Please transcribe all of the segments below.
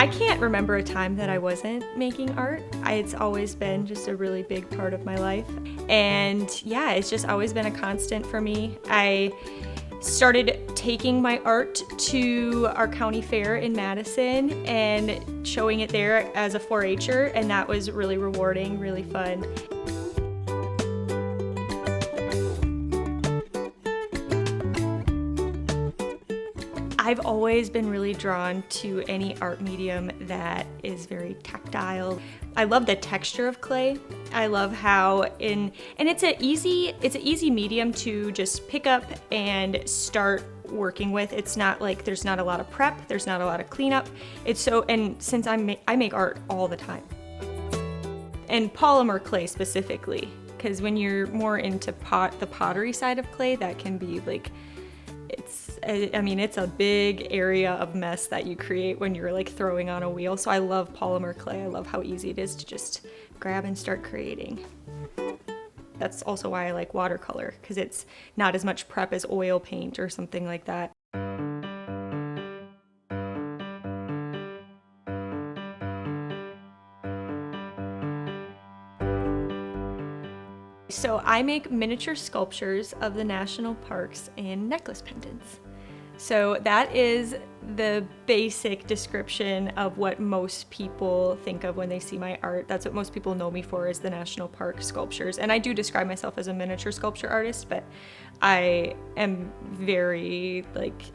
I can't remember a time that I wasn't making art. It's always been just a really big part of my life. And yeah, it's just always been a constant for me. I started taking my art to our county fair in Madison and showing it there as a 4-H'er, and that was really rewarding, really fun. I've always been really drawn to any art medium that is very tactile. I love the texture of clay. I love how and it's an easy medium to just pick up and start working with. It's not like there's not a lot of prep, there's not a lot of cleanup. And since I make art all the time. And polymer clay specifically, because when you're more into the pottery side of clay, that can be like it's a big area of mess that you create when you're like throwing on a wheel. So I love polymer clay. I love how easy it is to just grab and start creating. That's also why I like watercolor, because it's not as much prep as oil paint or something like that. So I make miniature sculptures of the national parks and necklace pendants. So that is the basic description of what most people think of when they see my art. That's what most people know me for, is the national park sculptures. And I do describe myself as a miniature sculpture artist, but I am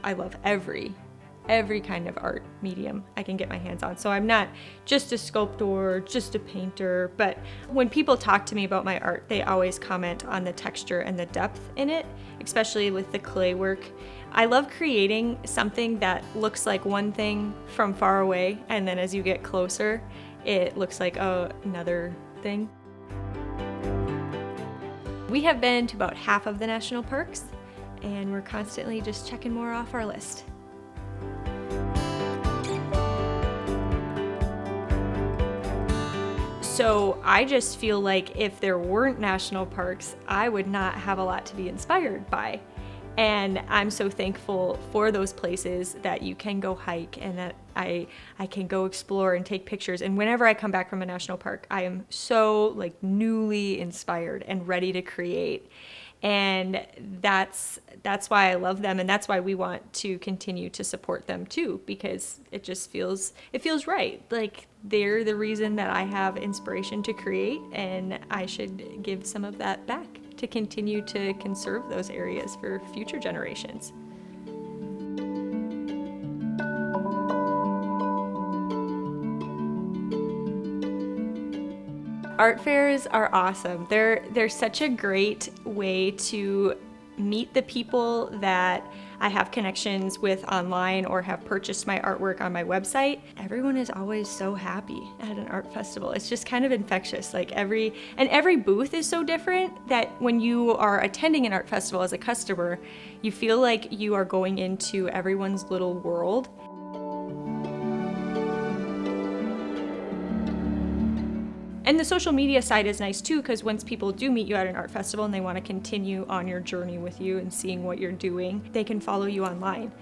I love every kind of art medium I can get my hands on. So I'm not just a sculptor, just a painter, but when people talk to me about my art, they always comment on the texture and the depth in it, especially with the clay work. I love creating something that looks like one thing from far away, and then as you get closer, it looks like another thing. We have been to about half of the national parks, and we're constantly just checking more off our list. So I just feel like if there weren't national parks, I would not have a lot to be inspired by. And I'm so thankful for those places that you can go hike and that I can go explore and take pictures. And whenever I come back from a national park, I am so like newly inspired and ready to create. And that's why I love them, and that's why we want to continue to support them too, because it feels right. Like they're the reason that I have inspiration to create, and I should give some of that back to continue to conserve those areas for future generations. Art fairs are awesome. They're such a great way to meet the people that I have connections with online or have purchased my artwork on my website. Everyone is always so happy at an art festival. It's just kind of infectious. Like every booth is so different that when you are attending an art festival as a customer, you feel like you are going into everyone's little world. And the social media side is nice too, because once people do meet you at an art festival and they want to continue on your journey with you and seeing what you're doing, they can follow you online.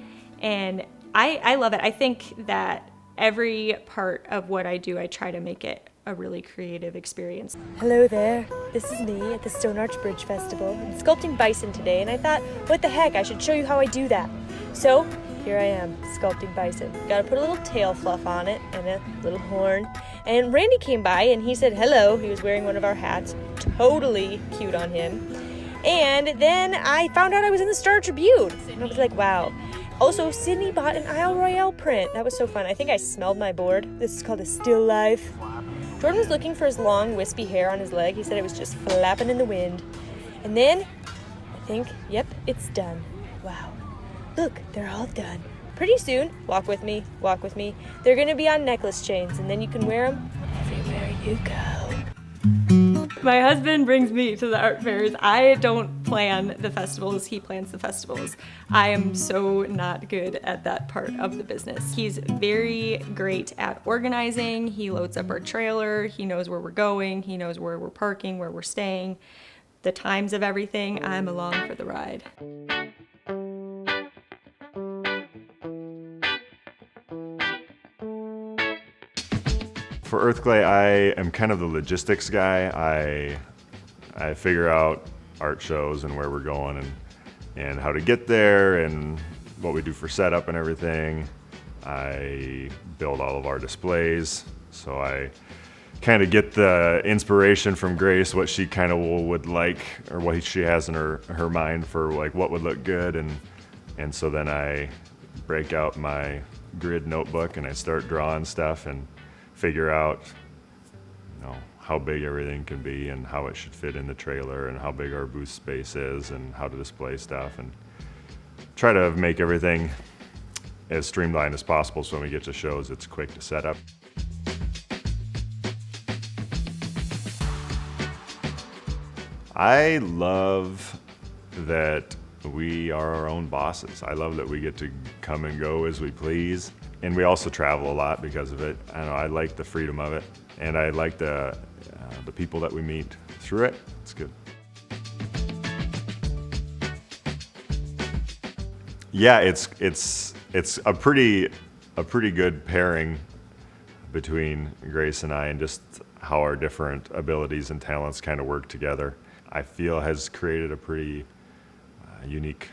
And I love it. I think that every part of what I do, I try to make it a really creative experience. Hello there, this is me at the Stone Arch Bridge Festival. I'm sculpting bison today, and I thought, what the heck, I should show you how I do that. So here I am, sculpting bison. Gotta put a little tail fluff on it and a little horn. And Randy came by and he said hello. He was wearing one of our hats. Totally cute on him. And then I found out I was in the Star Tribune. And I was like, wow. Also, Sydney bought an Isle Royale print. That was so fun. I think I smelled my board. This is called a still life. Jordan was looking for his long, wispy hair on his leg. He said it was just flapping in the wind. And then I think, yep, it's done. Wow. Look, they're all done. Pretty soon, walk with me, they're gonna be on necklace chains, and then you can wear them everywhere you go. My husband brings me to the art fairs. I don't plan the festivals, he plans the festivals. I am so not good at that part of the business. He's very great at organizing. He loads up our trailer, he knows where we're going, he knows where we're parking, where we're staying, the times of everything. I'm along for the ride. for Earthclay, I am kind of the logistics guy. I figure out art shows and where we're going and how to get there and what we do for setup and everything. I build all of our displays, so I kind of get the inspiration from Grace, what she kind of would like, or what she has in her mind for like what would look good, and so then I break out my grid notebook and I start drawing stuff and figure out, how big everything can be and how it should fit in the trailer and how big our booth space is and how to display stuff, and try to make everything as streamlined as possible so when we get to shows it's quick to set up. I love that we are our own bosses. I love that we get to come and go as we please. And we also travel a lot because of it. I like the freedom of it. And I like the people that we meet through it. It's good. Yeah, it's a pretty good pairing between Grace and I, and just how our different abilities and talents kind of work together. I feel has created a pretty unique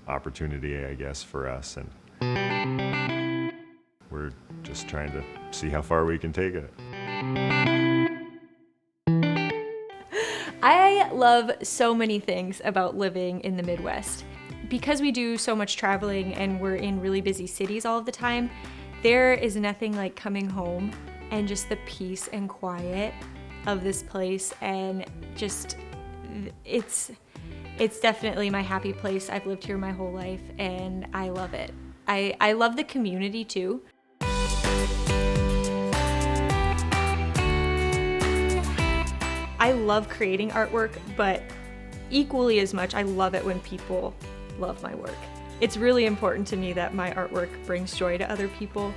opportunity, I guess, for us, and we're just trying to see how far we can take it. I love so many things about living in the Midwest. Because we do so much traveling and we're in really busy cities all of the time, there is nothing like coming home and just the peace and quiet of this place, and just it's definitely my happy place. I've lived here my whole life and I love it. I love the community too. I love creating artwork, but equally as much, I love it when people love my work. It's really important to me that my artwork brings joy to other people.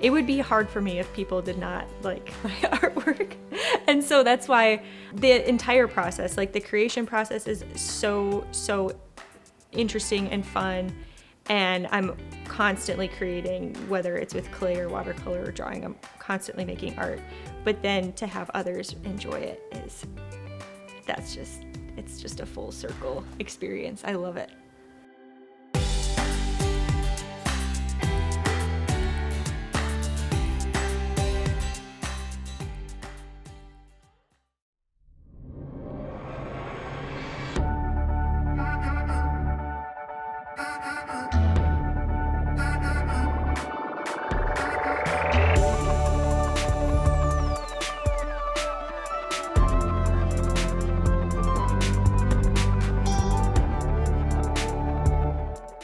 It would be hard for me if people did not like my artwork. And so that's why the entire process, like the creation process, is so interesting and fun. And I'm constantly creating, whether it's with clay or watercolor or drawing, I'm constantly making art. But then to have others enjoy it it's just a full circle experience. I love it.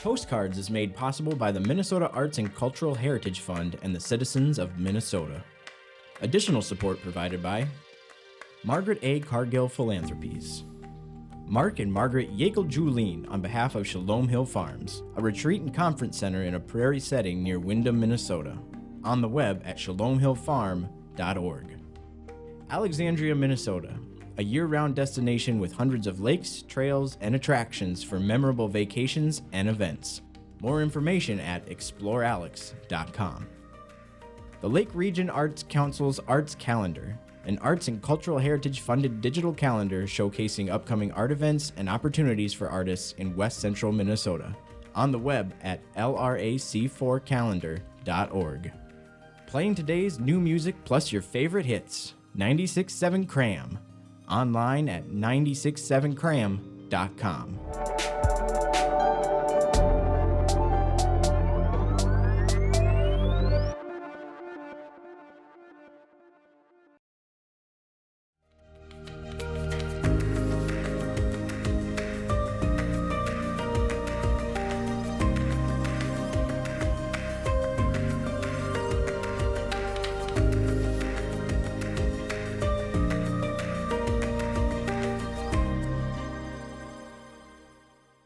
Postcards is made possible by the Minnesota Arts and Cultural Heritage Fund and the citizens of Minnesota. Additional support provided by Margaret A. Cargill Philanthropies, Mark and Margaret Yakel-Julien on behalf of Shalom Hill Farms, a retreat and conference center in a prairie setting near Windham, Minnesota. On the web at shalomhillfarm.org. Alexandria, Minnesota, a year-round destination with hundreds of lakes, trails, and attractions for memorable vacations and events. More information at explorealex.com. The Lake Region Arts Council's Arts Calendar, an arts and cultural heritage funded digital calendar showcasing upcoming art events and opportunities for artists in West Central Minnesota. On the web at lrac4calendar.org. Playing today's new music plus your favorite hits, 96.7 Cram. Online at 967cram.com.